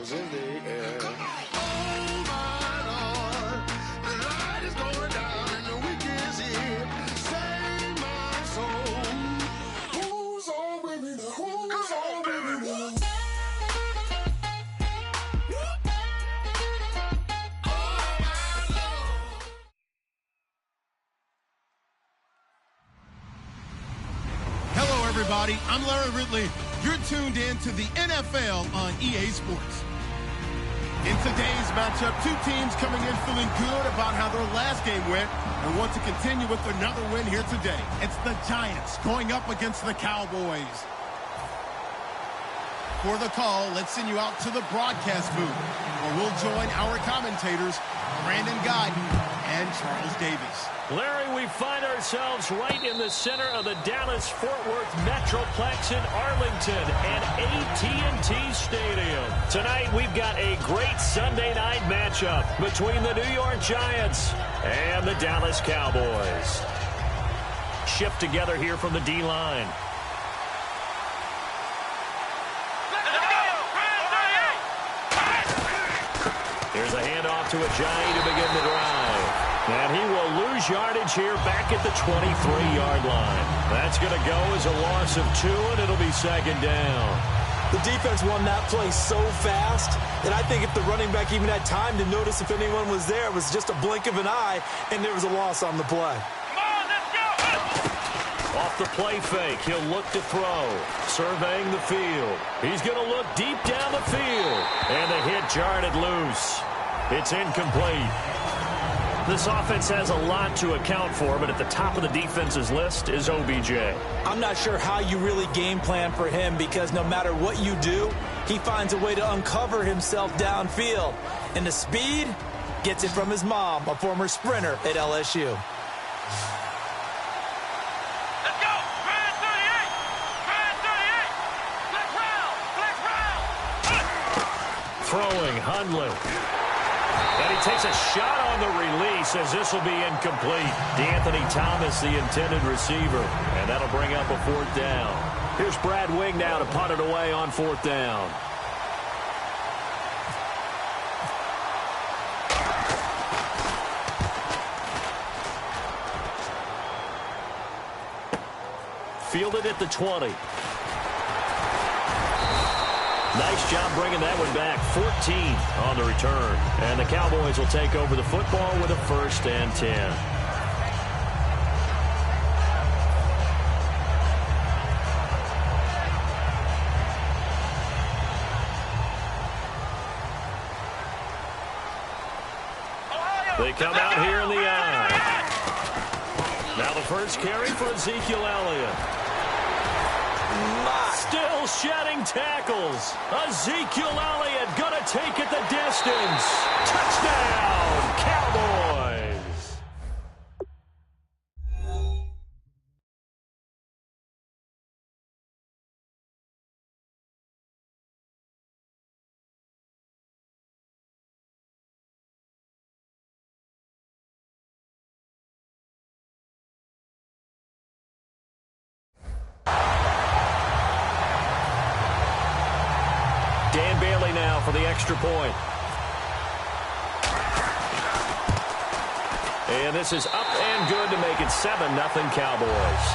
is in the air. Oh my Lord, the light is going down and the week is here. Save my soul. Who's on with me now? Who's on with me now? Hello, everybody. I'm Larry Ridley. You're tuned in to the NFL on EA Sports. In today's matchup, two teams coming in feeling good about how their last game went and want to continue with another win here today. It's the Giants going up against the Cowboys. For the call, let's send you out to the broadcast booth, where we'll join our commentators, Brandon Guyton and Charles Davis. Larry, we find ourselves right in the center of the Dallas-Fort Worth Metroplex in Arlington and AT&T Stadium. Tonight, we've got a great Sunday night matchup between the New York Giants and the Dallas Cowboys. Shift together here from the D-line. There's a handoff to a Giant to begin the drive. And he will lose yardage here back at the 23-yard line. That's going to go as a loss of 2, and it'll be second down. The defense won that play so fast, and I think if the running back even had time to notice if anyone was there, it was just a blink of an eye, and there was a loss on the play. Come on, let's go! Off the play fake, he'll look to throw. Surveying the field. He's going to look deep down the field. And the hit jarred it loose. It's incomplete. This offense has a lot to account for, but at the top of the defense's list is OBJ. I'm not sure how you really game plan for him, because no matter what you do, he finds a way to uncover himself downfield. And the speed gets it from his mom, a former sprinter at LSU. Let's go! Brad 38! Brad 38! Black round! Throwing, Hundley. And he takes a shot on the release as this will be incomplete. DeAnthony Thomas, the intended receiver. And that'll bring up a 4th down. Here's Brad Wing now to punt it away on 4th down. Fielded at the 20. Nice job bringing that one back. 14 on the return. And the Cowboys will take over the football with a 1st and 10. They come out here in the eye. Now the first carry for Ezekiel Elliott. Still shedding tackles. Ezekiel Elliott gonna take it the distance. Touchdown, Cowboys. Dan Bailey now for the extra point. And this is up and good to make it 7-0 Cowboys.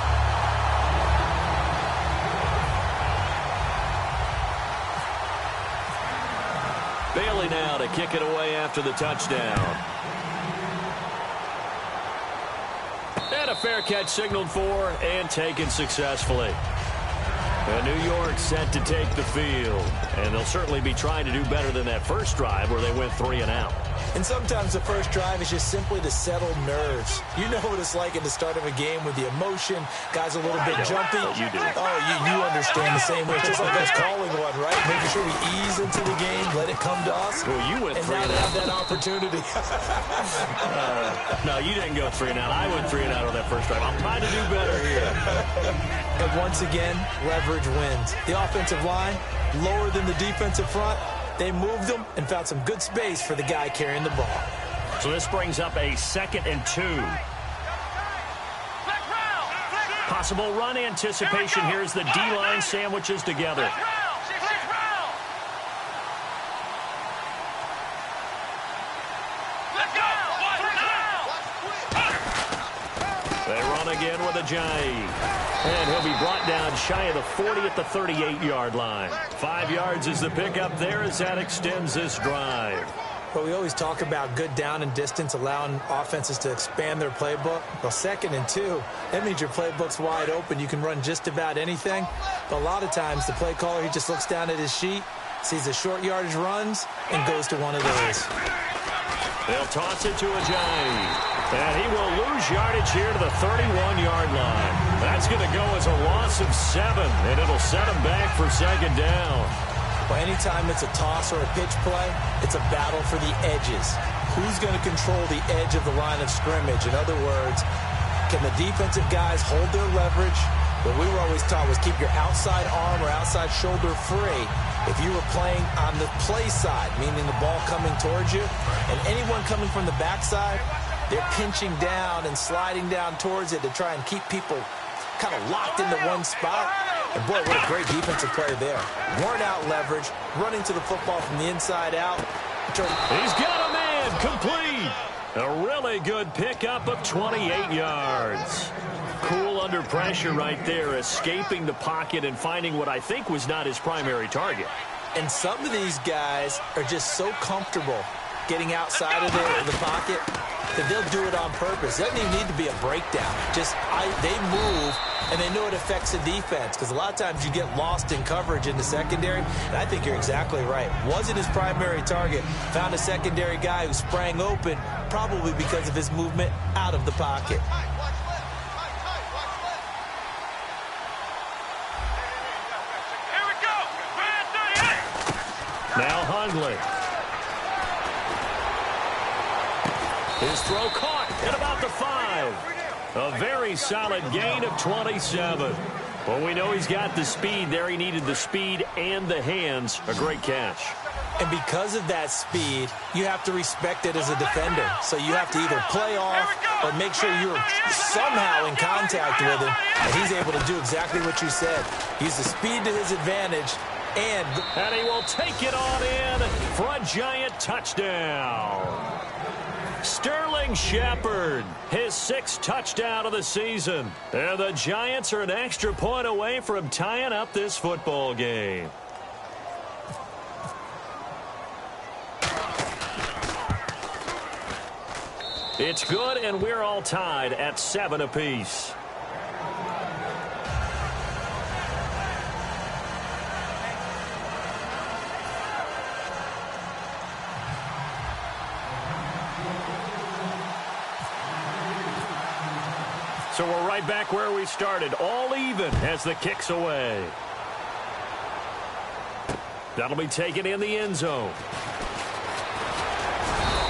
Bailey now to kick it away after the touchdown. And a fair catch signaled for and taken successfully. And New York set to take the field. And they'll certainly be trying to do better than that first drive where they went 3 and out. And sometimes the first drive is just simply to settle nerves. You know what it's like at the start of a game with the emotion. Guys a little bit jumpy. You do. Oh, you understand the same way. It's just like us calling one, right? Making sure we ease into the game, let it come to us. Well, you went and 3 now and they have out. that opportunity. No, you didn't go 3 and out. I went 3 and out on that first drive. I'm trying to do better here. And once again, leverage wins. The offensive line, lower than the defensive front. They moved them and found some good space for the guy carrying the ball. So this brings up a 2nd and 2. Possible run anticipation here as the D-line sandwiches together. Let's go. They run again with a Ajayi. And he'll be brought down shy of the 40 at the 38-yard line. 5 yards is the pickup there as that extends this drive. But we always talk about good down and distance, allowing offenses to expand their playbook. Well, 2nd and 2, that means your playbook's wide open. You can run just about anything. But a lot of times, the play caller, he just looks down at his sheet, sees the short yardage runs, and goes to one of those. They'll toss it to Ajayi. And he will lose yardage here to the 31-yard line. That's going to go as a loss of 7, and it'll set him back for 2nd down. Well, anytime it's a toss or a pitch play, it's a battle for the edges. Who's going to control the edge of the line of scrimmage? In other words, can the defensive guys hold their leverage? What we were always taught was keep your outside arm or outside shoulder free if you were playing on the play side, meaning the ball coming towards you, and anyone coming from the backside, they're pinching down and sliding down towards it to try and keep people kind of locked into one spot. And boy, what a great defensive play there. Worn out leverage, running to the football from the inside out. He's got a man, complete. A really good pickup of 28 yards. Cool under pressure right there, escaping the pocket and finding what I think was not his primary target. And some of these guys are just so comfortable getting outside of the pocket that they'll do it on purpose. It doesn't even need to be a breakdown. Just they move, and they know it affects the defense, because a lot of times you get lost in coverage in the secondary, and I think you're exactly right. Wasn't his primary target. Found a secondary guy who sprang open, probably because of his movement out of the pocket. Here we go. Now Hundley. His throw caught at about the 5. A very solid gain of 27. Well, we know he's got the speed there. He needed the speed and the hands. A great catch. And because of that speed, you have to respect it as a defender. So you have to either play off or make sure you're somehow in contact with him. And he's able to do exactly what you said. Use the speed to his advantage. And he will take it on in for a giant touchdown. Sterling Shepard, his 6th touchdown of the season. And the Giants are an extra point away from tying up this football game. It's good, and we're all tied at 7 apiece. So we're right back where we started, all even as the kick's away. That'll be taken in the end zone.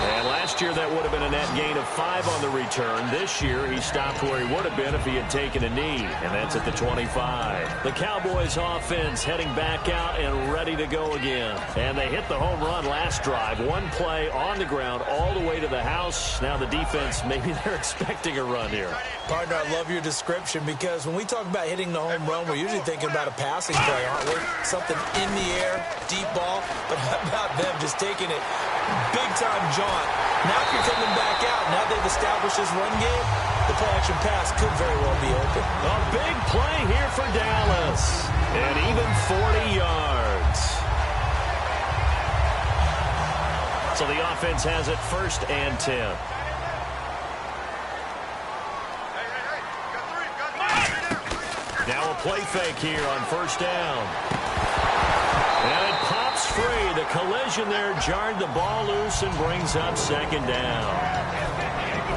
And last year that would have been a net gain of 5 on the return. This year he stopped where he would have been if he had taken a knee, and that's at the 25. The Cowboys offense heading back out and ready to go again. And they hit the home run last drive. One play on the ground all the way to the house. Now the defense, maybe they're expecting a run here. Partner, I love your description, because when we talk about hitting the home run, we're usually thinking about a passing play, aren't we? Something in the air, deep ball. But how about them just taking it big-time jaunt? Now if you're coming back out, now they've established this run game, the play-action pass could very well be open. A big play here for Dallas. And even 40 yards. So the offense has it 1st and 10. Now a play fake here on 1st down. And it pops free. The collision there jarred the ball loose and brings up 2nd down.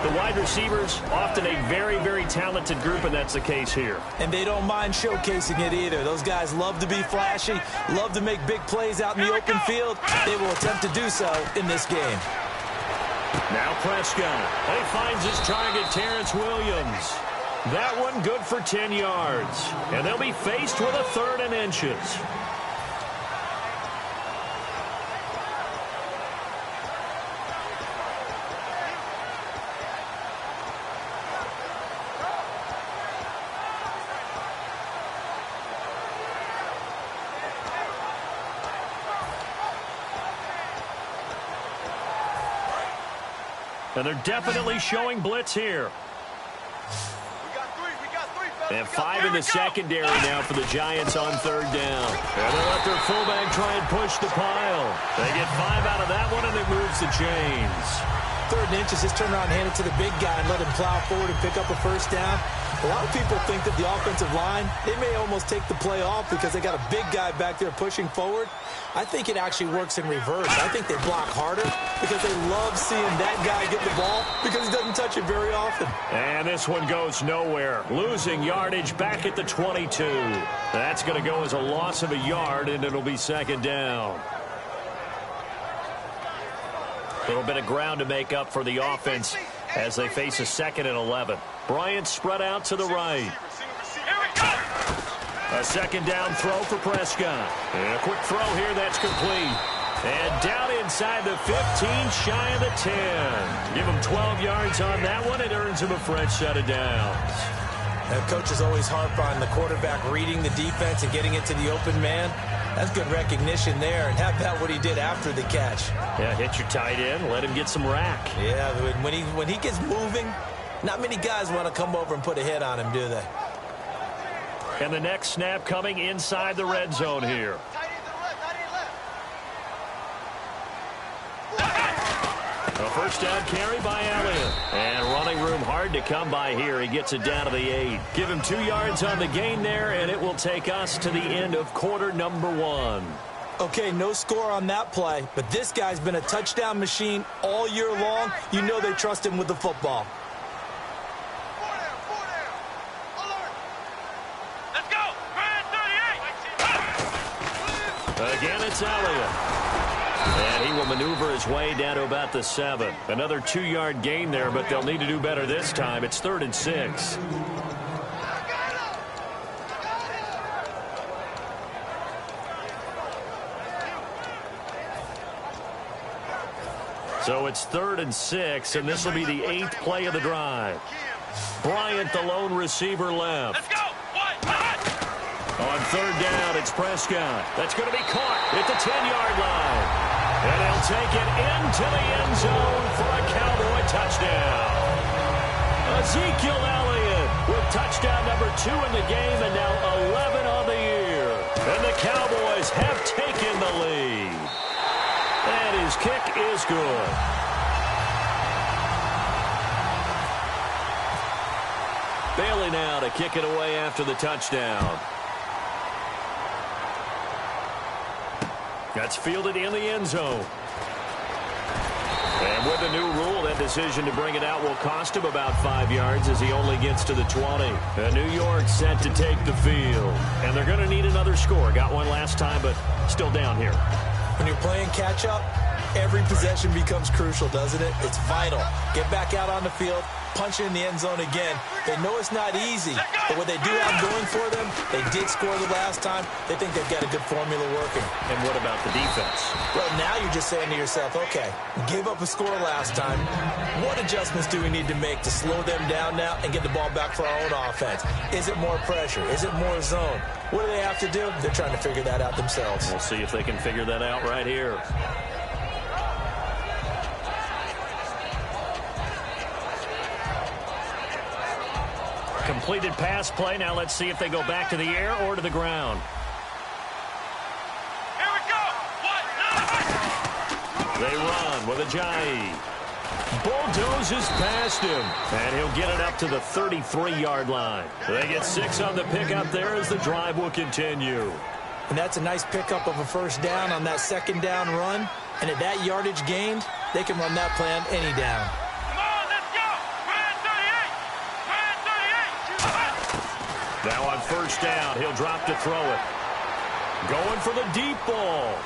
The wide receivers, often a very, very talented group, and that's the case here. And they don't mind showcasing it either. Those guys love to be flashy, love to make big plays out in the open field. They will attempt to do so in this game. Now Prescott. He finds his target, Terrence Williams. That one good for 10 yards. And they'll be faced with a 3rd and inches. And they're definitely showing blitz here. And 5 in the secondary now for the Giants on 3rd down. And they let their fullback try and push the pile. They get 5 out of that one, and it moves the chains. 3rd and inches, just turn around and hand it to the big guy and let him plow forward and pick up a 1st down. A lot of people think that the offensive line, they may almost take the play off because they got a big guy back there pushing forward. I think it actually works in reverse. I think they block harder because they love seeing that guy get the ball because he doesn't touch it very often. And this one goes nowhere. Losing yardage back at the 22. That's going to go as a loss of a yard, and it'll be 2nd down. A little bit of ground to make up for the offense as they face a 2nd and 11. Bryant spread out to the right. A 2nd down throw for Prescott. And a quick throw here that's complete. And down inside the 15, shy of the 10. Give him 12 yards on that one. It earns him a fresh set of downs. Coaches always harp on the quarterback reading the defense and getting it to the open man. That's good recognition there. And how about what he did after the catch? Yeah, hit your tight end, let him get some rack. Yeah, when he gets moving, not many guys want to come over and put a hit on him, do they? And the next snap coming inside the red zone here. A 1st down carry by Elliott. And running room hard to come by here. He gets it down to the 8. Give him 2 yards on the gain there, and it will take us to the end of quarter number 1. Okay, no score on that play, but this guy's been a touchdown machine all year long. You know they trust him with the football. Let's go. Again, it's Elliott. And he will maneuver his way down to about the 7. Another 2-yard gain there, but they'll need to do better this time. It's 3rd and 6. So it's 3rd and 6, and this will be the 8th play of the drive. Bryant, the lone receiver, left. Let's go. On 3rd down, it's Prescott. That's going to be caught at the 10-yard line. And they'll take it into the end zone for a Cowboy touchdown. Ezekiel Elliott with touchdown number 2 in the game, and now 11 on the year. And the Cowboys have taken the lead. And his kick is good. Bailey now to kick it away after the touchdown. That's fielded in the end zone. And with the new rule, that decision to bring it out will cost him about 5 yards as he only gets to the 20. And New York set to take the field. And they're going to need another score. Got one last time, but still down here. When you're playing catch-up, every possession becomes crucial, doesn't it? It's vital. Get back out on the field, punch it in the end zone again. They know it's not easy, but what they do have going for them, they did score the last time. They think they've got a good formula working. And what about the defense? Well, now you're just saying to yourself, okay, we gave up a score last time. What adjustments do we need to make to slow them down now and get the ball back for our own offense? Is it more pressure? Is it more zone? What do they have to do? They're trying to figure that out themselves. We'll see if they can figure that out right here. Completed pass play. Now let's see if they go back to the air or to the ground. Here we go. They run with Ajayi. Bulldozes past him. And he'll get it up to the 33-yard line. They get 6 on the pickup there as the drive will continue. And that's a nice pickup of a 1st down on that 2nd down run. And at that yardage gained, they can run that play on any down. Now on 1st down, he'll drop to throw it. Going for the deep ball.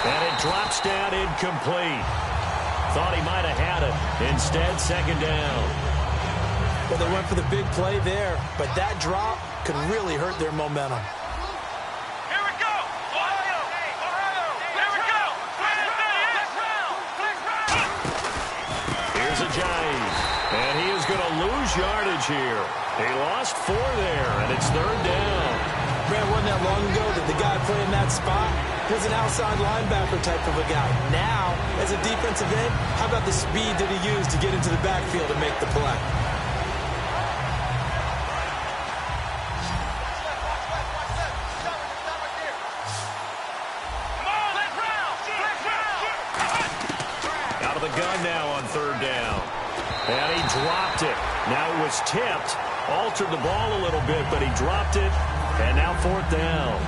And it drops down incomplete. Thought he might have had it. Instead, 2nd down. Well, they went for the big play there, but that drop could really hurt their momentum. Here we go. Here we go. Here's Ajayi. And he is going to lose yardage here. He lost 4 there, and it's 3rd down. Brandon, it wasn't that long ago that the guy playing that spot was an outside linebacker type of a guy. Now, as a defensive end, how about the speed that he used to get into the backfield and make the play? Out of the gun now on third down. And he dropped it. Now it was tipped. Altered the ball a little bit, but he dropped it. And now fourth down.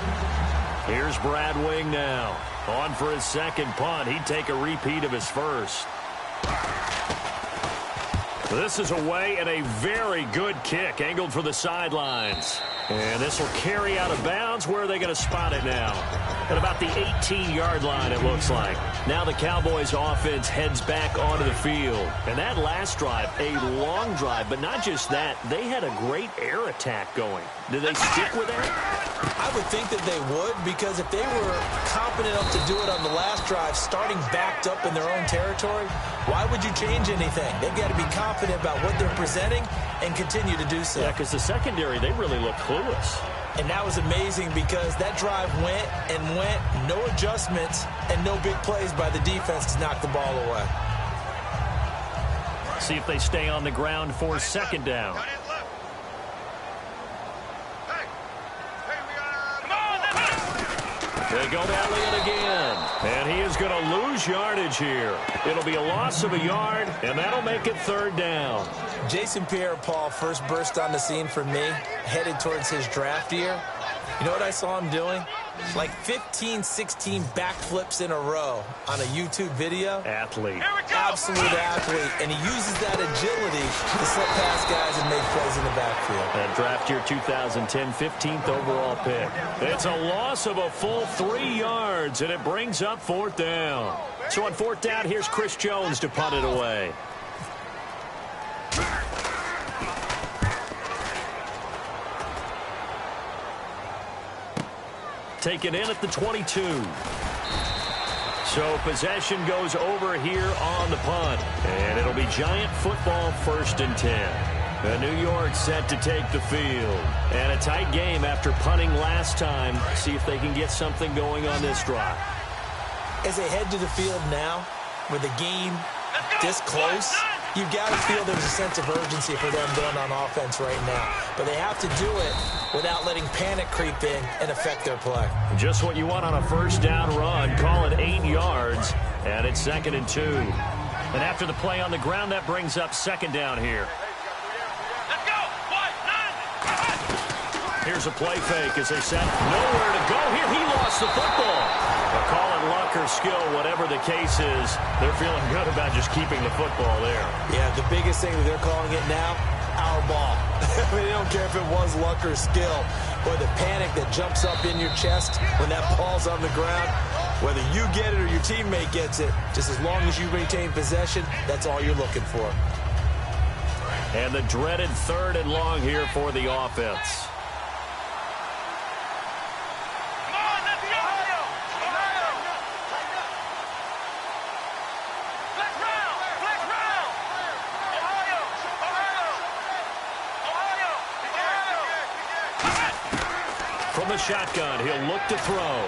Here's Brad Wing now. On for his second punt. He'd take a repeat of his first. This is away and a very good kick. Angled for the sidelines. And this will carry out of bounds. Where are they going to spot it now? At about the 18-yard line, it looks like. Now the Cowboys offense heads back onto the field. And that last drive, a long drive, but not just that. They had a great air attack going. Do they stick with that? I would think that they would, because if they were confident enough to do it on the last drive, starting backed up in their own territory, why would you change anything? They've got to be confident about what they're presenting and continue to do so. Yeah, because the secondary, they really look clueless. And that was amazing because that drive went and went, no adjustments, and no big plays by the defense to knock the ball away. See if they stay on the ground for second down. They go down it again. And he is going to lose yardage here. It'll be a loss of a yard, and that'll make it third down. Jason Pierre-Paul first burst on the scene for me, headed towards his draft year. You know what I saw him doing? Like 15, 16 backflips in a row on a YouTube video. Athlete. Absolute athlete. And he uses that agility to slip past guys and make plays in the backfield. That draft year 2010, 15th overall pick. It's a loss of a full 3 yards, and it brings up fourth down. So on fourth down, here's Chris Jones to punt it away. Taken in at the 22. So possession goes over here on the punt. And it'll be Giant football, 1st and 10. New York set to take the field. And a tight game after punting last time. See if they can get something going on this drive. As they head to the field now, with the game this close, you've got to feel there's a sense of urgency for them going on offense right now. But they have to do it without letting panic creep in and affect their play. Just what you want on a first down run. Call it 8 yards, and it's 2nd and 2. And after the play on the ground, that brings up second down here. Let's go. 1, 9. Here's a play fake as they set nowhere to go here. He lost the football. But call it luck or skill, whatever the case is, they're feeling good about just keeping the football there. Yeah, the biggest thing that they're calling it now, our ball. I mean, they don't care if it was luck or skill, or the panic that jumps up in your chest when that ball's on the ground. Whether you get it or your teammate gets it, just as long as you retain possession, that's all you're looking for. And the dreaded 3rd and long here for the offense. From the shotgun, he'll look to throw.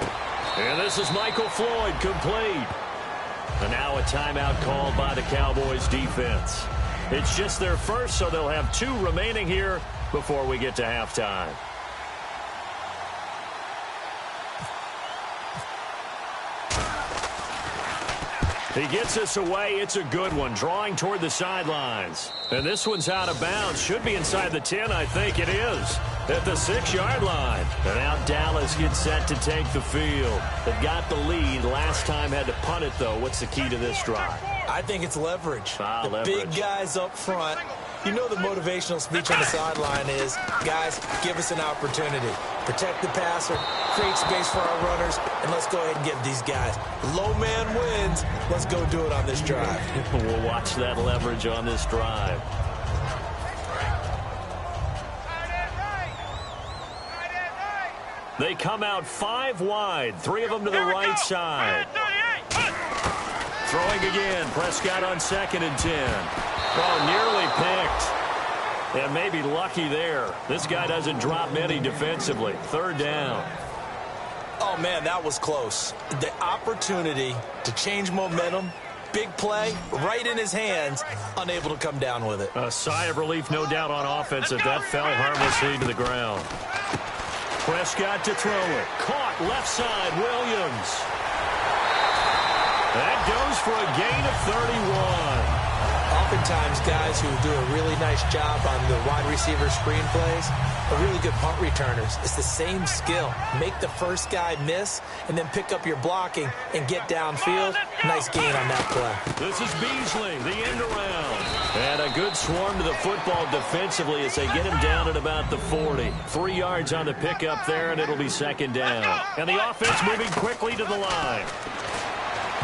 And this is Michael Floyd, complete. And now a timeout called by the Cowboys defense. It's just their first, so they'll have 2 remaining here before we get to halftime. He gets us away. It's a good one, drawing toward the sidelines. And this one's out of bounds. Should be inside the 10, I think it is. At the 6-yard line. And now Dallas gets set to take the field. They've got the lead. Last time had to punt it, though. What's the key to this drive? I think it's leverage. Leverage. Big guys up front. You know the motivational speech on the sideline is, guys, give us an opportunity. Protect the passer, create space for our runners, and let's go ahead and get these guys. Low man wins. Let's go do it on this drive. We'll watch that leverage on this drive. They come out 5 wide, 3 of them to the right side. Throwing again, Prescott on 2nd and 10. Oh, nearly picked. And maybe lucky there. This guy doesn't drop many defensively. Third down. Oh, man, that was close. The opportunity to change momentum, big play, right in his hands, unable to come down with it. A sigh of relief, no doubt, on offense if that fell harmlessly to the ground. Prescott to throw it. Caught left side, Williams. That goes for a gain of 31. Oftentimes, guys who do a really nice job on the wide receiver screen plays are really good punt returners. It's the same skill. Make the first guy miss and then pick up your blocking and get downfield. Nice gain on that play. This is Beasley, the end around. And a good swarm to the football defensively as they get him down at about the 40. 3 yards on the pickup there, and it'll be second down. And the offense moving quickly to the line.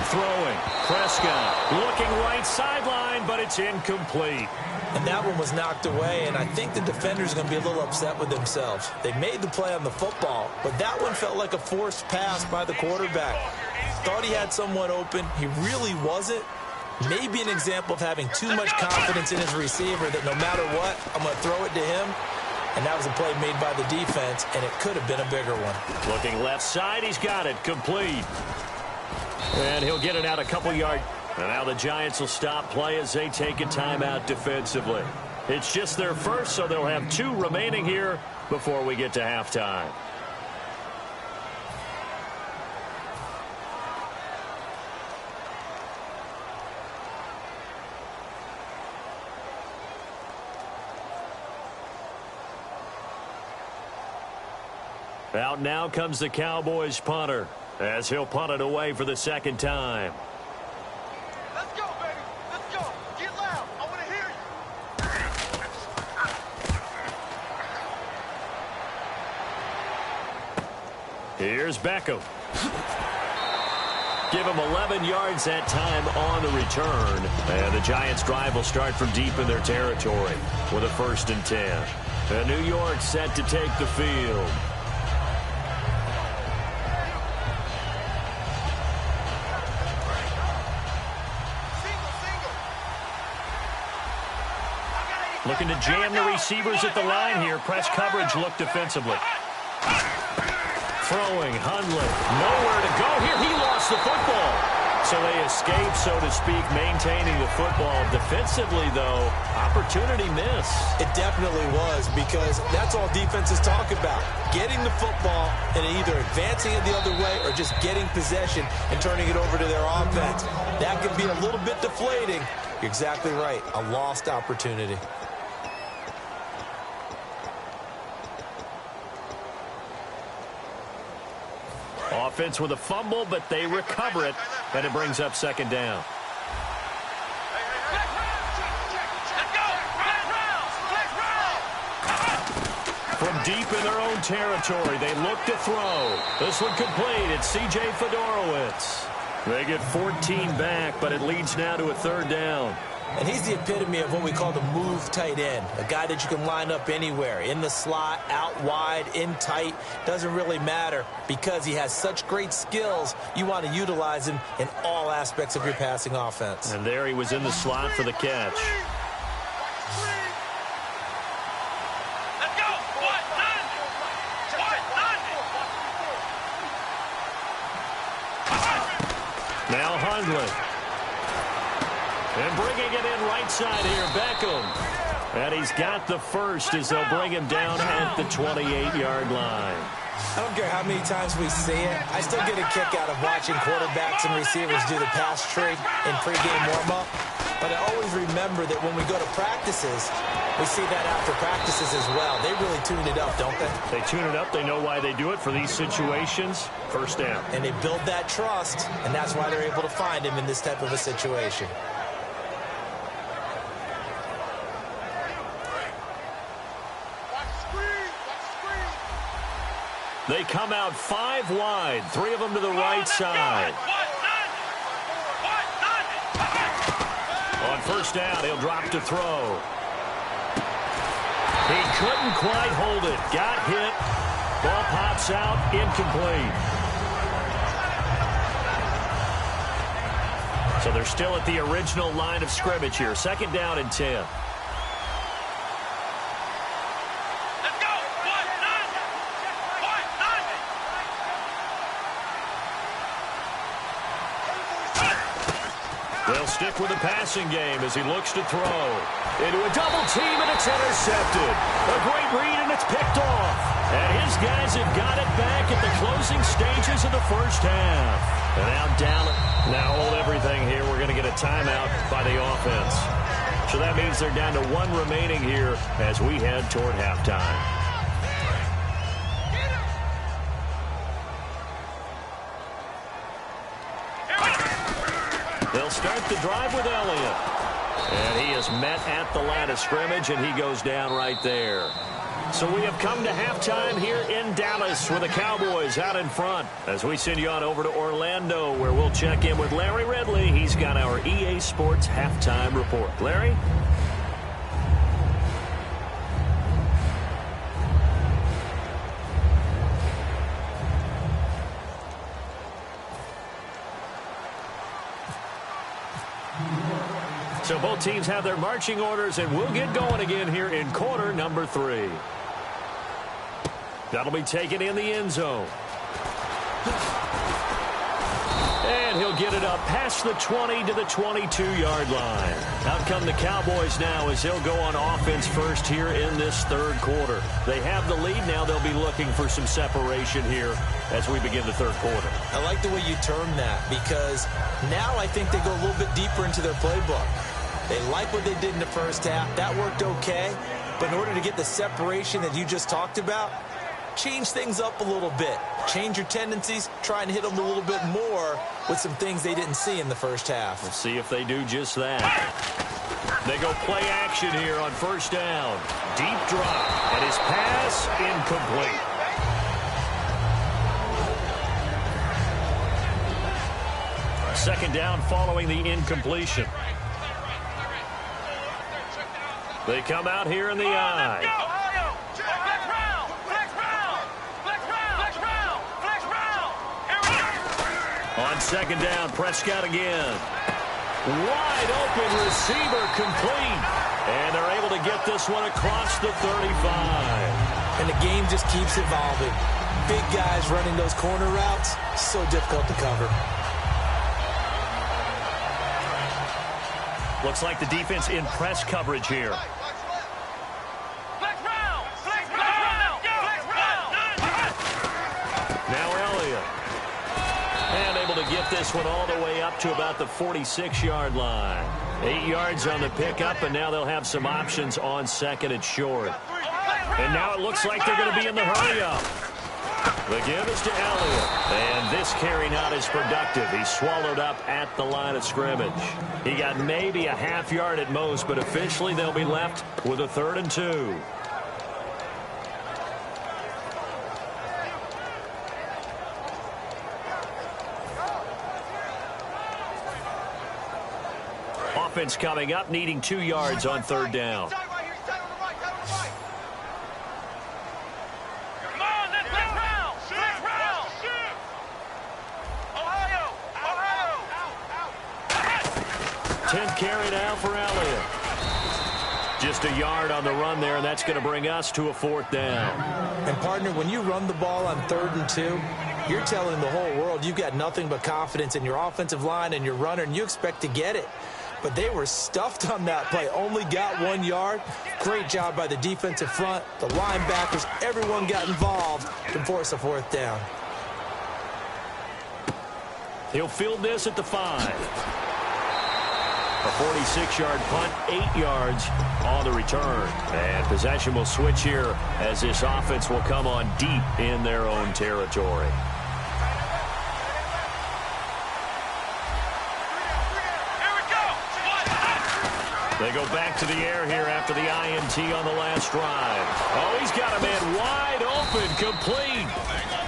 Throwing. Prescott looking right sideline, but it's incomplete. And that one was knocked away, and I think the defenders are going to be a little upset with themselves. They made the play on the football, but that one felt like a forced pass by the quarterback. Thought he had someone open. He really wasn't. Maybe an example of having too much confidence in his receiver that no matter what, I'm going to throw it to him. And that was a play made by the defense, and it could have been a bigger one. Looking left side, he's got it. Complete. And he'll get it out a couple yards. And now the Giants will stop play as they take a timeout defensively. It's just their first, so they'll have 2 remaining here before we get to halftime. Out now comes the Cowboys punter as he'll punt it away for the second time. Let's go, baby. Let's go. Get loud. I want to hear you. Here's Beckham. Give him 11 yards that time on the return. And the Giants' drive will start from deep in their territory with a 1st and 10. And New York set to take the field. Looking to jam the receivers at the line here. Press coverage look defensively. Throwing, Hundley. Nowhere to go here. He lost the football. So they escape, so to speak, maintaining the football. Defensively, though, opportunity miss. It definitely was, because that's all defenses talk about. Getting the football and either advancing it the other way or just getting possession and turning it over to their offense. That could be a little bit deflating. You're exactly right. A lost opportunity. Offense with a fumble, but they recover it, and it brings up second down. From deep in their own territory, they look to throw. This one complete. It's C.J. Fedorowicz. They get 14 back, but it leads now to a 3rd down. And he's the epitome of what we call the move tight end, a guy that you can line up anywhere, in the slot, out wide, in tight. Doesn't really matter because he has such great skills. You want to utilize him in all aspects of your passing offense. And there he was in the slot for the catch. Let's go. What? Now Hundley. And bringing it in right side here, Beckham. And he's got the first as they'll bring him down at the 28-yard line. I don't care how many times we see it. I still get a kick out of watching quarterbacks and receivers do the pass tree in pregame warm-up. But I always remember that when we go to practices, we see that after practices as well. They really tune it up, don't they? They tune it up. They know why they do it for these situations. First down. And they build that trust, and that's why they're able to find him in this type of a situation. They come out 5 wide, 3 of them to the right side. On first down, he'll drop to throw. He couldn't quite hold it. Got hit. Ball pops out, incomplete. So they're still at the original line of scrimmage here. 2nd down and 10. They'll stick with the passing game as he looks to throw. Into a double team, and it's intercepted. A great read, and it's picked off. And his guys have got it back at the closing stages of the first half. And now Dallas. Now hold everything here. We're going to get a timeout by the offense. So that means they're down to one remaining here as we head toward halftime. They'll start the drive with Elliott. And he is met at the line of scrimmage, and he goes down right there. So we have come to halftime here in Dallas with the Cowboys out in front as we send you on over to Orlando, where we'll check in with Larry Ridley. He's got our EA Sports halftime report. Larry? So both teams have their marching orders, and we'll get going again here in quarter number 3. That'll be taken in the end zone. And he'll get it up past the 20 to the 22-yard line. Out come the Cowboys now as they'll go on offense first here in this third quarter. They have the lead. Now they'll be looking for some separation here as we begin the third quarter. I like the way you term that, because now I think they go a little bit deeper into their playbook. They like what they did in the first half. That worked okay. But in order to get the separation that you just talked about, change things up a little bit. Change your tendencies. Try and hit them a little bit more with some things they didn't see in the first half. We'll see if they do just that. They go play action here on first down. Deep drop. And his pass incomplete. Second down following the incompletion. They come out here in the eye. On second down, Prescott again. Wide open receiver complete. And they're able to get this one across the 35. And the game just keeps evolving. Big guys running those corner routes, so difficult to cover. Looks like the defense in press coverage here. Now Elliott. And able to get this one all the way up to about the 46-yard line. 8 yards on the pickup, and now they'll have some options on second and short. And now it looks like they're going to be in the hurry-up. The give is to Elliott. And this carry not as productive. He's swallowed up at the line of scrimmage. He got maybe a half yard at most, but officially they'll be left with a 3rd and 2. Offense coming up, needing 2 yards on 3rd down. Carry now for Elliott. Just a yard on the run there, and that's going to bring us to a 4th down. And, partner, when you run the ball on 3rd and 2, you're telling the whole world you've got nothing but confidence in your offensive line and your runner, and you expect to get it. But they were stuffed on that play, only got 1 yard. Great job by the defensive front, the linebackers, everyone got involved to force a 4th down. He'll field this at the 5. A 46-yard punt, 8 yards on the return. And possession will switch here as this offense will come on deep in their own territory. They go back to the air here after the INT on the last drive. Oh, he's got a man wide open, complete.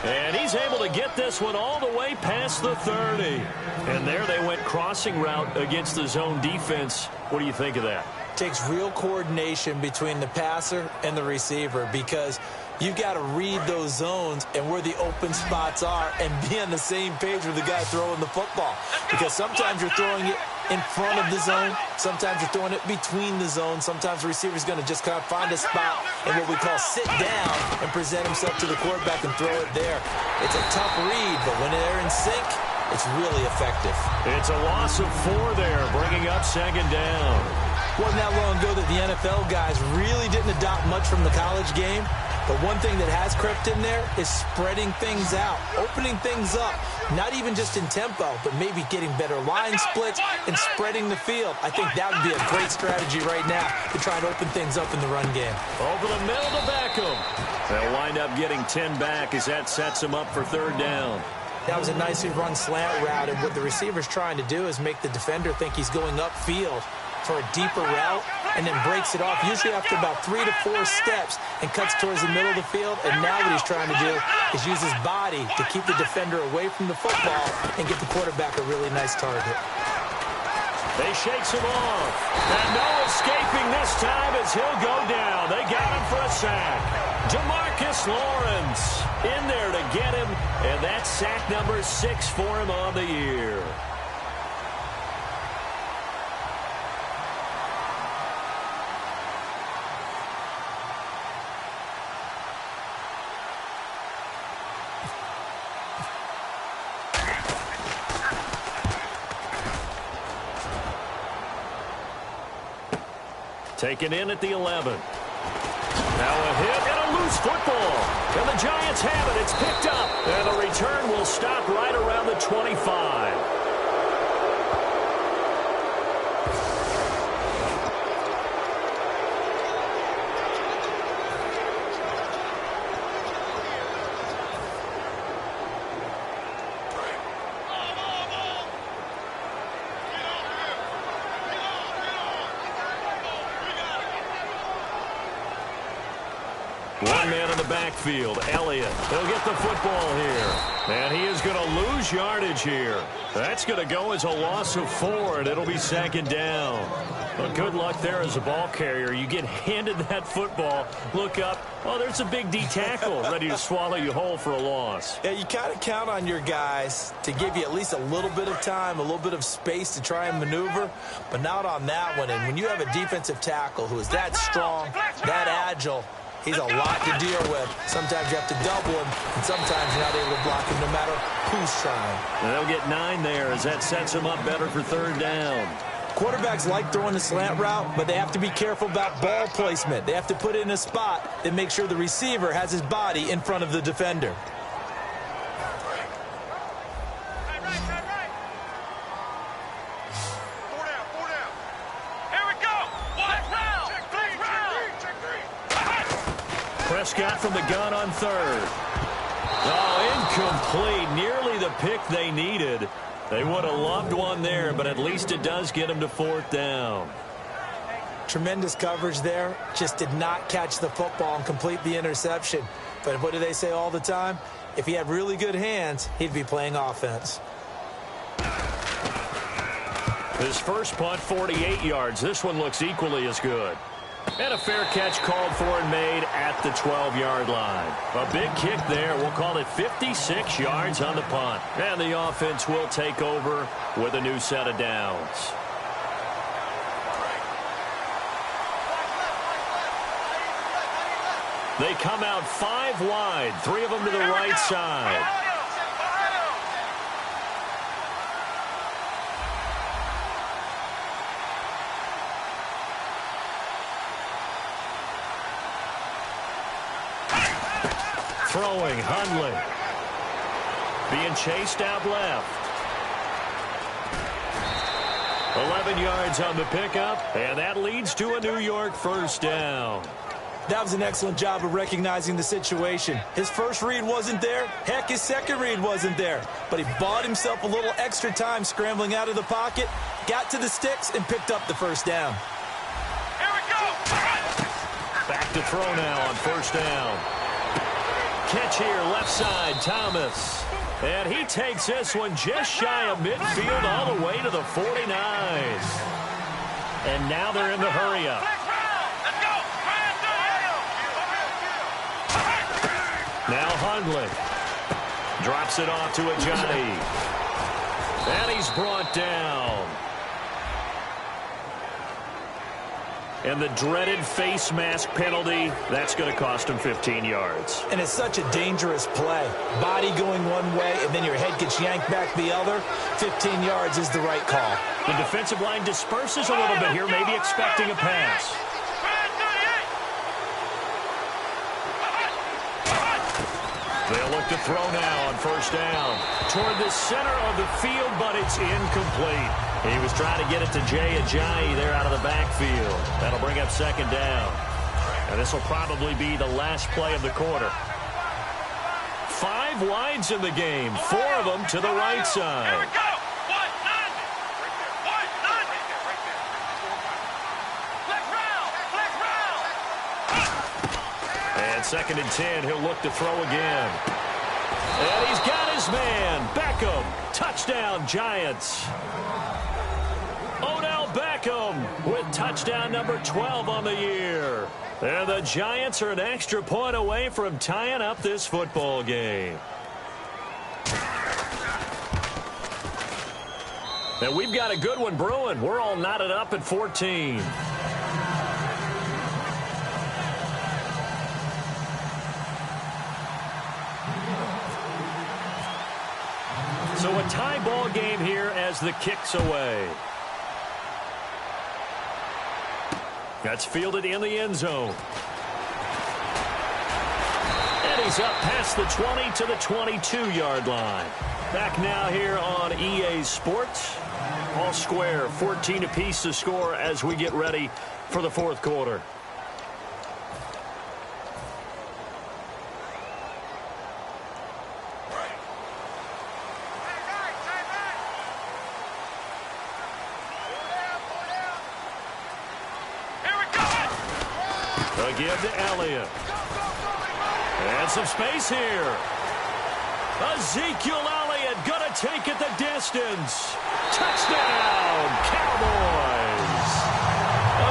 And he's able to get this one all the way past the 30. And there they went crossing route against the zone defense. What do you think of that? Takes real coordination between the passer and the receiver, because you've got to read those zones and where the open spots are and be on the same page with the guy throwing the football. Because sometimes you're throwing it in front of the zone. Sometimes you're throwing it between the zones. Sometimes the receiver's going to just kind of find a spot and what we call sit down and present himself to the quarterback and throw it there. It's a tough read, but when they're in sync, it's really effective. It's a loss of 4 there, bringing up second down. Wasn't that long ago that the NFL guys really didn't adopt much from the college game. But one thing that has crept in there is spreading things out, opening things up, not even just in tempo, but maybe getting better line splits and spreading the field. I think that would be a great strategy right now to try and open things up in the run game. Over the middle to Beckham. They'll wind up getting 10 back as that sets them up for third down. That was a nicely run slant route, and what the receiver's trying to do is make the defender think he's going upfield for a deeper route, and then breaks it off, usually after about 3 to 4 steps, and cuts towards the middle of the field. And now what he's trying to do is use his body to keep the defender away from the football and get the quarterback a really nice target. They shakes him off. And no escaping this time as he'll go down. They got him for a sack. Demarcus Lawrence in there to get him, and that's sack number 6 for him on the year. Taken in at the 11. Now a hit and a loose football. And the Giants have it. It's picked up. And the return will stop right around the 25. One man in the backfield, Elliott. He'll get the football here. And he is going to lose yardage here. That's going to go as a loss of 4, and it'll be second down. Well, good luck there as a ball carrier. You get handed that football, look up, oh, there's a big D tackle ready to swallow you whole for a loss. Yeah, you kind of count on your guys to give you at least a little bit of time, a little bit of space to try and maneuver, but not on that one. And when you have a defensive tackle who is that strong, that agile, he's a lot to deal with. Sometimes you have to double him, and sometimes you're not able to block him no matter who's trying. And they'll get 9 there as that sets him up better for third down. Quarterbacks like throwing the slant route, but they have to be careful about ball placement. They have to put it in a spot that makes sure the receiver has his body in front of the defender. Prescott from the gun on third. Oh, incomplete. Nearly the pick they needed. They would have loved one there, but at least it does get them to fourth down. Tremendous coverage there. Just did not catch the football and complete the interception. But what do they say all the time? If he had really good hands, he'd be playing offense. His first punt, 48 yards. This one looks equally as good. And a fair catch called for and made at the 12-yard line. A big kick there. We'll call it 56 yards on the punt. And the offense will take over with a new set of downs. They come out 5 wide, 3 of them to the right side. Throwing, Hundley. Being chased out left. 11 yards on the pickup, and that leads to a New York first down. That was an excellent job of recognizing the situation. His first read wasn't there. Heck, his second read wasn't there. But he bought himself a little extra time scrambling out of the pocket, got to the sticks, and picked up the first down. Here we go! Back to throw now on first down. Catch here, left side, Thomas. And he takes this one just shy of midfield all the way to the 49. And now they're in the hurry-up. Now Hundley drops it off to Ajani. And he's brought down. And the dreaded face mask penalty, that's going to cost him 15 yards. And it's such a dangerous play. Body going one way, and then your head gets yanked back the other. 15 yards is the right call. The defensive line disperses a little bit here, maybe expecting a pass. They'll look to throw now on first down. Toward the center of the field, but it's incomplete. He was trying to get it to Jay Ajayi there out of the backfield. That'll bring up second down. And this will probably be the last play of the quarter. 5 wides in the game, 4 of them to the right side. Here we go. And second and 10, he'll look to throw again. And he's got his man. Beckham. Touchdown, Giants. Odell Beckham with touchdown number 12 on the year. And the Giants are an extra point away from tying up this football game. And we've got a good one brewing. We're all knotted up at 14. So a tie ball game here as the kick's away. That's fielded in the end zone. And he's up past the 20 to the 22-yard line. Back now here on EA Sports. All square, 14 apiece to score as we get ready for the fourth quarter. They'll give to Elliott. And some space here. Ezekiel Elliott going to take it the distance. Touchdown, Cowboys.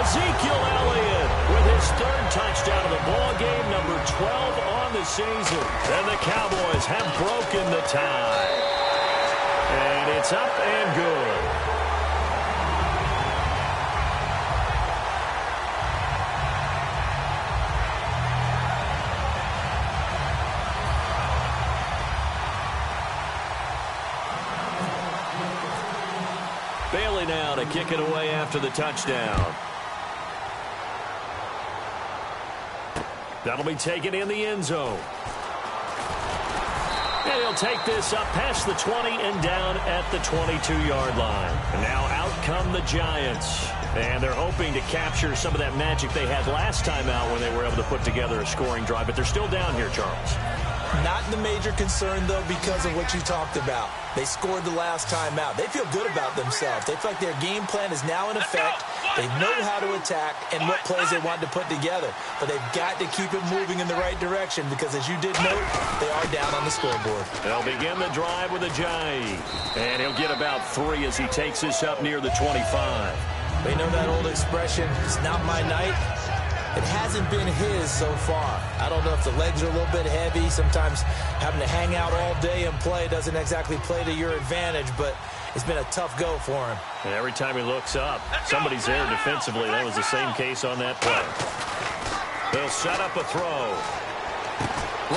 Ezekiel Elliott with his 3rd touchdown of the ball game, number 12 on the season. And the Cowboys have broken the tie. And it's up and good. Bailey now to kick it away after the touchdown. That'll be taken in the end zone. And he'll take this up past the 20 and down at the 22-yard line. And now out come the Giants. And they're hoping to capture some of that magic they had last time out when they were able to put together a scoring drive. But they're still down here, Charles. Not the major concern, though, because of what you talked about. They scored the last time out. They feel good about themselves. They feel like their game plan is now in effect. They know how to attack and what plays they want to put together. But they've got to keep it moving in the right direction because, as you did note, they are down on the scoreboard. They'll begin the drive with Ajayi. And he'll get about 3 as he takes this up near the 25. They know that old expression, it's not my night. It hasn't been his so far. I don't know if the legs are a little bit heavy. Sometimes having to hang out all day and play doesn't exactly play to your advantage, but it's been a tough go for him. And every time he looks up, somebody's there defensively. That was the same case on that play. They'll set up a throw.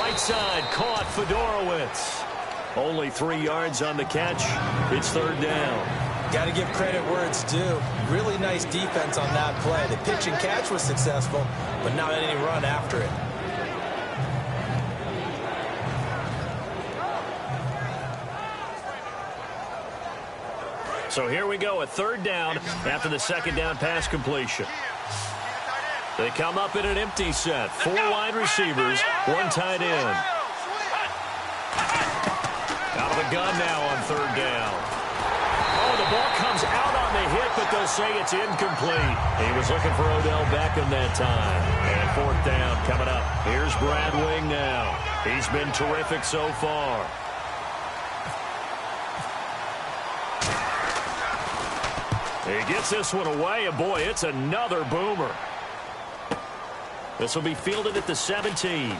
Right side, caught Fedorowicz. Only 3 yards on the catch. It's 3rd down. Got to give credit where it's due. Really nice defense on that play. The pitch and catch was successful, but not any run after it. So here we go, a 3rd down after the 2nd down pass completion. They come up in an empty set. 4 wide receivers, 1 tight end. Out of the gun now on 3rd down. Oh, the ball comes out on the hit, but they'll say it's incomplete. He was looking for Odell Beckham that time. And 4th down coming up. Here's Brad Wing now. He's been terrific so far. He gets this one away, and boy, it's another boomer. This will be fielded at the 17.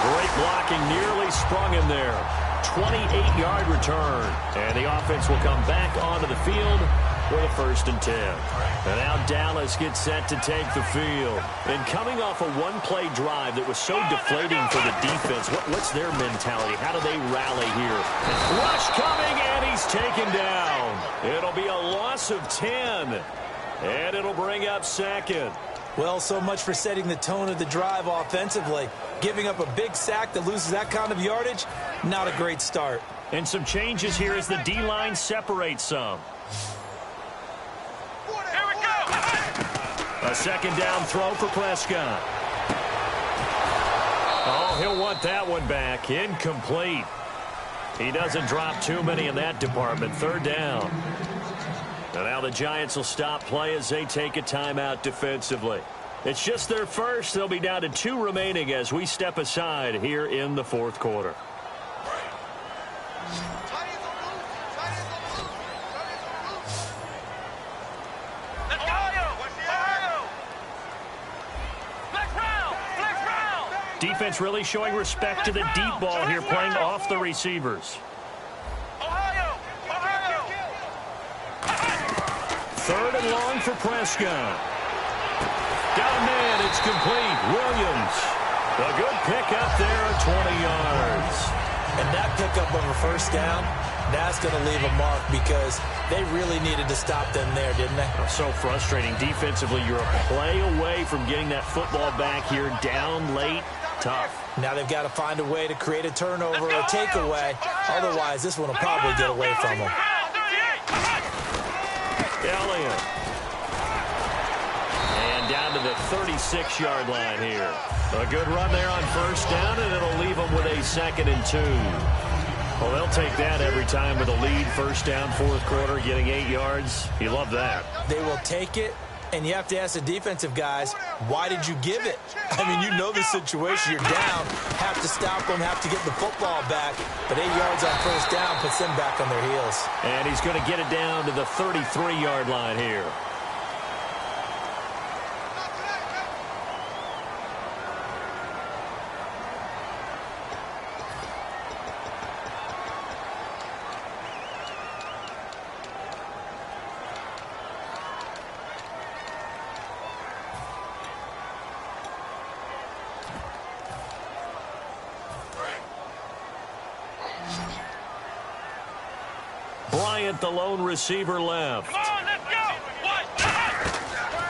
Great blocking, nearly sprung him there. 28-yard return. And the offense will come back onto the field with a 1st and 10. And now Dallas gets set to take the field. And coming off a one-play drive that was so deflating for the defense, what's their mentality? How do they rally here? Rush coming, and he's taken down. It'll be a loss of 10. And it'll bring up 2nd. Well, so much for setting the tone of the drive offensively. Giving up a big sack that loses that kind of yardage, not a great start. And some changes here as the D-line separates some. Here we go. A 2nd down throw for Prescott. Oh, he'll want that one back. Incomplete. He doesn't drop too many in that department. 3rd down. And now the Giants will stop play as they take a timeout defensively. It's just their first. They'll be down to 2 remaining as we step aside here in the 4th quarter. Defense really showing respect to the deep ball here, playing off the receivers. 3rd and long for Prescott. Down man, it's complete. Williams. A good pickup there at 20 yards. And that pickup of a 1st down, that's going to leave a mark because they really needed to stop them there, didn't they? So frustrating. Defensively, you're a play away from getting that football back here. Down late, tough. Now they've got to find a way to create a turnover or a takeaway. Otherwise, this one will probably get away from them. Elliott. And down to the 36-yard line here. A good run there on 1st down, and it'll leave them with a 2nd and 2. Well, they'll take that every time with a lead. 1st down, 4th quarter, getting 8 yards. You love that. They will take it, and you have to ask the defensive guys, why did you give it? I mean, you know the situation. You're down, have to stop them, have to get the football back. But 8 yards on 1st down puts them back on their heels. And he's going to get it down to the 33-yard line here. Bryant, the lone receiver, left. Come on, let's go.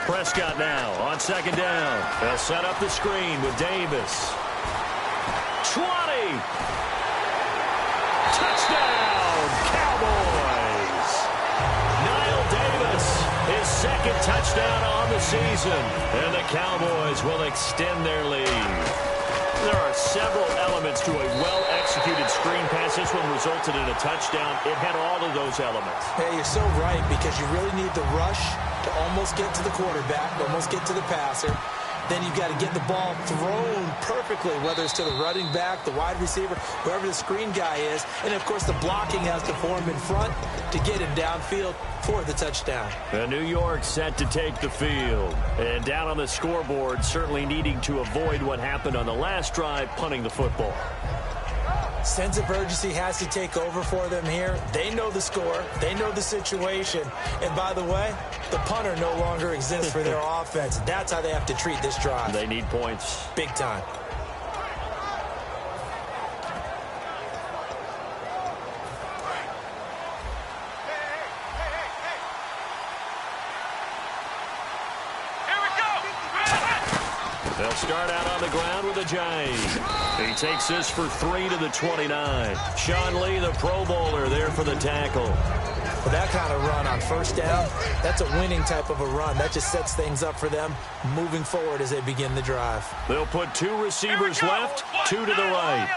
Prescott now on 2nd down. They'll set up the screen with Davis. 20. Touchdown, Cowboys. Niall Davis, his 2nd touchdown on the season. And the Cowboys will extend their lead. There are several elements to a well-executed screen pass. This one resulted in a touchdown. It had all of those elements. Hey, you're so right because you really need the rush to almost get to the quarterback, almost get to the passer. Then you've got to get the ball thrown perfectly, whether it's to the running back, the wide receiver, wherever the screen guy is. And, of course, the blocking has to form in front to get him downfield for the touchdown. And New York set to take the field. And down on the scoreboard, certainly needing to avoid what happened on the last drive, punting the football. Sense of urgency has to take over for them here. They know the score. They know the situation. And by the way, the punter no longer exists for their offense. That's how they have to treat this drive. They need points. Big time. They'll start out on the ground with a Giant. He takes this for 3 to the 29. Sean Lee, the Pro Bowler, there for the tackle. Well, that kind of run on 1st down, that's a winning type of a run. That just sets things up for them moving forward as they begin the drive. They'll put 2 receivers left, 2 to the right.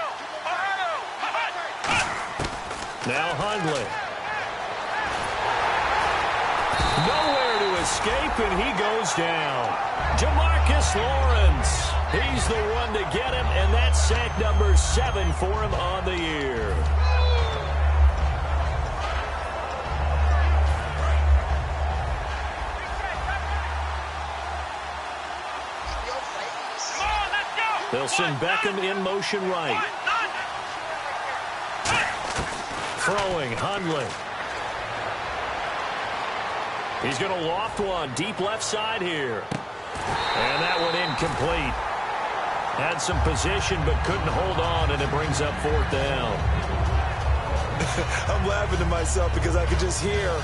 Now Hundley. Nowhere to escape, and he goes down. Jamarcus Lawrence. He's the one to get him, and that's sack number 7 for him on the year. They'll send Beckham in motion right. Throwing, Hundley. He's going to loft one deep left side here. And that one incomplete. Had some position but couldn't hold on, and it brings up fourth down. I'm laughing to myself because I could just hear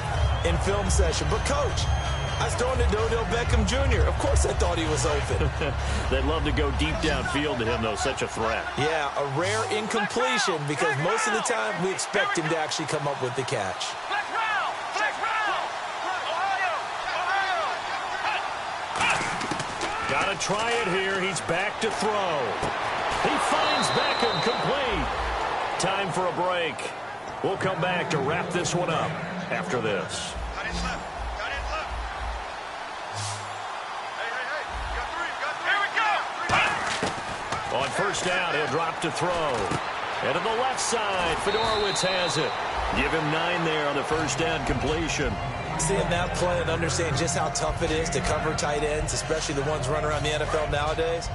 in film session, but Coach, I was throwing to Odell Beckham Jr. Of course I thought he was open. They'd love to go deep downfield to him, though. Such a threat. Yeah, a rare incompletion because most of the time we expect him to actually come up with the catch. Got to try it here. He's back to throw. He finds Beckham complete. Time for a break. We'll come back to wrap this one up after this. Got it left. Got it left. Hey. Got 3. Here we go. On first down, he'll drop to throw. And to the left side, Fedorowicz has it. Give him 9 there on the first down completion. Seeing that play and understanding just how tough it is to cover tight ends, especially the ones running around the NFL nowadays,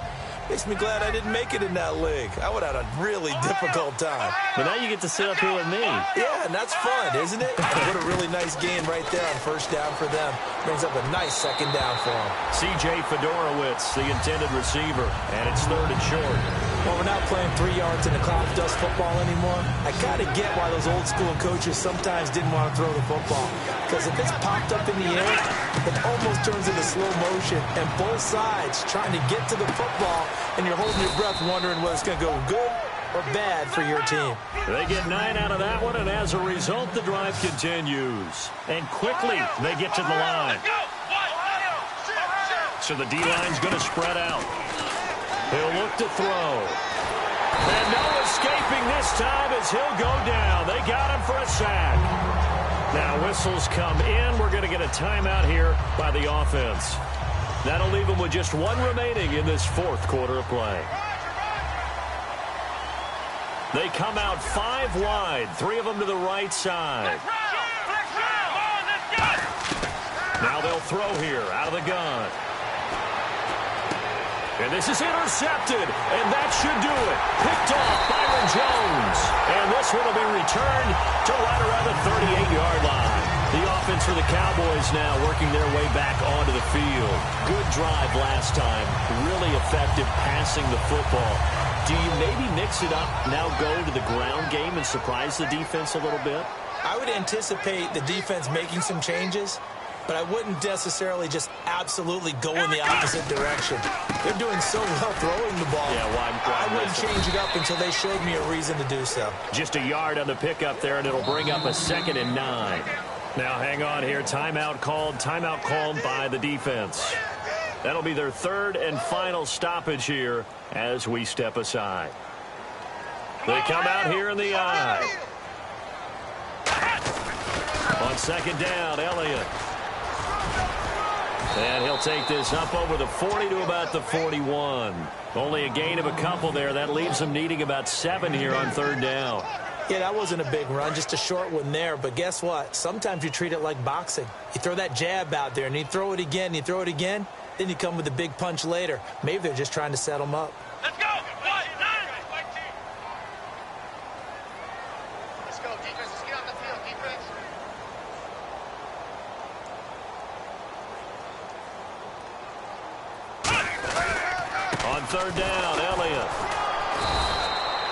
makes me glad I didn't make it in that league. I would have had a really difficult time. But now you get to sit up here with me. Yeah, and that's fun, isn't it? What a really nice game right there on first down for them. Brings up a nice second down for them. C.J. Fedorowicz, the intended receiver, and it's third and short. Well, we're not playing 3 yards in the cloud of dust football anymore. I kind of get why those old school coaches sometimes didn't want to throw the football. Because if it's popped up in the air, it almost turns into slow motion. And both sides trying to get to the football, and you're holding your breath wondering whether it's going to go good or bad for your team. They get 9 out of that one, and as a result, the drive continues. And quickly, they get to the line. So the D-line's going to spread out. He'll look to throw. And no escaping this time as he'll go down. They got him for a sack. Now whistles come in. We're going to get a timeout here by the offense. That'll leave them with just 1 remaining in this fourth quarter of play. They come out 5 wide, 3 of them to the right side. Now they'll throw here out of the gun. And this is intercepted, and that should do it. Picked off Byron Jones. And this one will be returned to right around the 38-yard line. The offense for the Cowboys now working their way back onto the field. Good drive last time. Really effective passing the football. Do you maybe mix it up, now go to the ground game and surprise the defense a little bit? I would anticipate the defense making some changes, but I wouldn't necessarily just absolutely go in the opposite direction. They're doing so well throwing the ball. Yeah, I wouldn't change it up until they showed me a reason to do so. Just a yard on the pickup there, and it'll bring up a 2nd and 9. Now hang on here. Timeout called by the defense. That'll be their 3rd and final stoppage here as we step aside. They come out here in the eye. On 2nd down, Elliott. And he'll take this up over the 40 to about the 41. Only a gain of a couple there. That leaves them needing about 7 here on 3rd down. Yeah, that wasn't a big run, just a short one there. But guess what? Sometimes you treat it like boxing. You throw that jab out there, and you throw it again, you throw it again, then you come with a big punch later. Maybe they're just trying to set them up. Let's go. Let's go, defense. Let's get off the field, defense. On 3rd down, Elliott.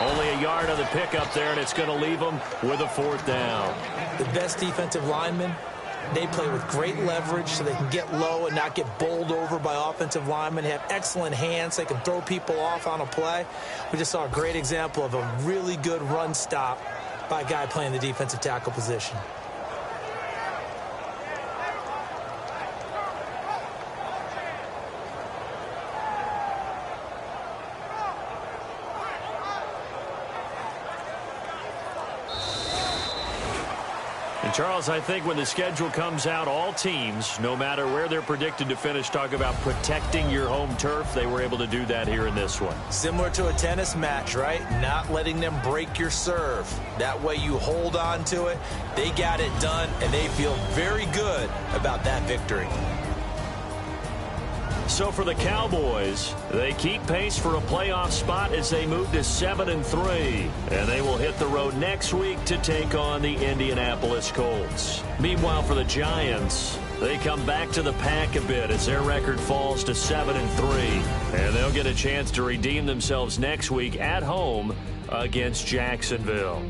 Only a yard on the pickup there, and it's going to leave them with a 4th down. The best defensive linemen, they play with great leverage so they can get low and not get bowled over by offensive linemen. They have excellent hands. They can throw people off on a play. We just saw a great example of a really good run stop by a guy playing the defensive tackle position. And Charles, I think when the schedule comes out, all teams, no matter where they're predicted to finish, talk about protecting your home turf. They were able to do that here in this one. Similar to a tennis match, right? Not letting them break your serve. That way you hold on to it. They got it done, and they feel very good about that victory. So for the Cowboys, they keep pace for a playoff spot as they move to 7-3. And they will hit the road next week to take on the Indianapolis Colts. Meanwhile, for the Giants, they come back to the pack a bit as their record falls to 7-3. And they'll get a chance to redeem themselves next week at home against Jacksonville.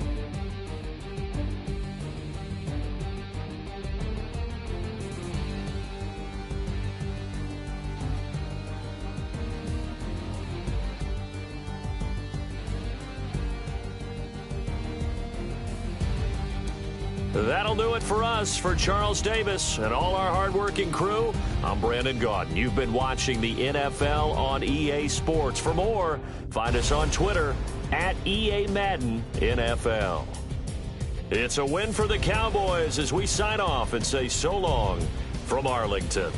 That'll do it for us. For Charles Davis and all our hardworking crew, I'm Brandon Gaudin. You've been watching the NFL on EA Sports. For more, find us on Twitter at EA Madden NFL. It's a win for the Cowboys as we sign off and say so long from Arlington.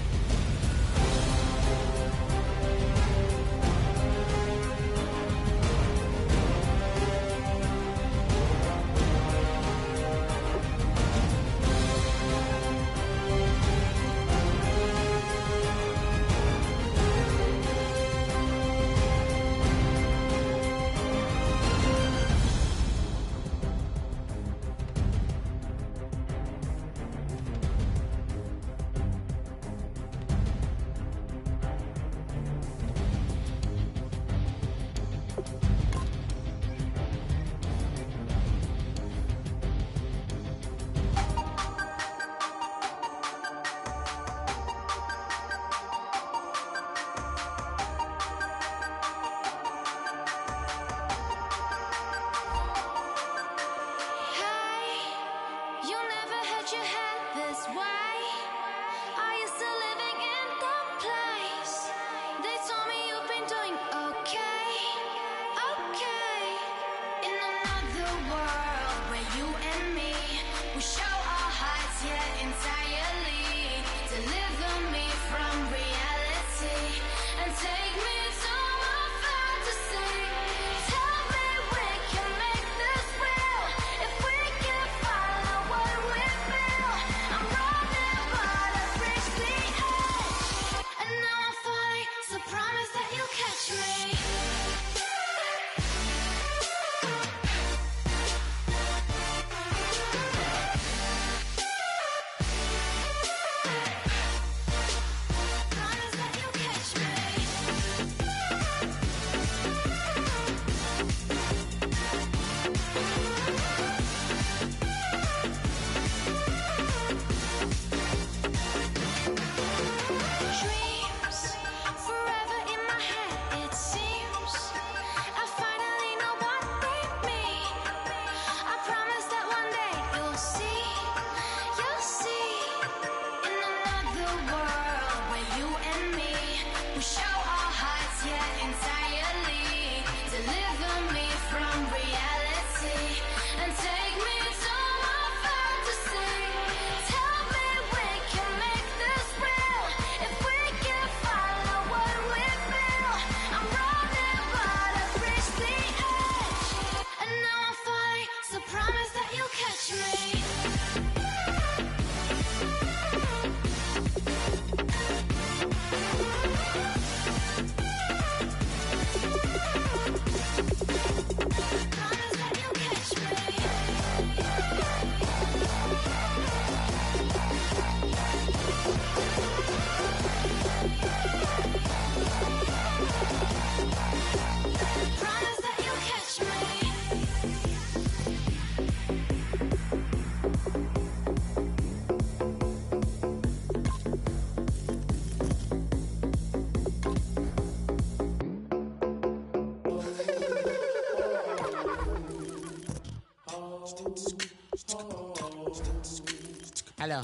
Hello,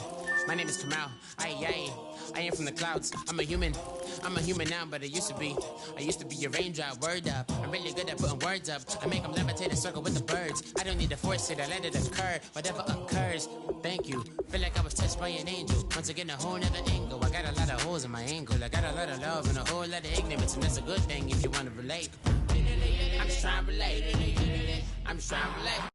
my name is Kamal. I am from the clouds. I'm a human now, but I used to be your raindrop. Word up, I'm really good at putting words up. I make them levitate and circle with the birds. I don't need to force it, I let it occur. Whatever occurs, thank you. Feel like I was touched by an angel. Once again, a whole nother angle. I got a lot of holes in my angle. I got a lot of love and a whole lot of ignorance, and that's a good thing if you want to relate. I'm just trying to relate. I'm just trying to relate.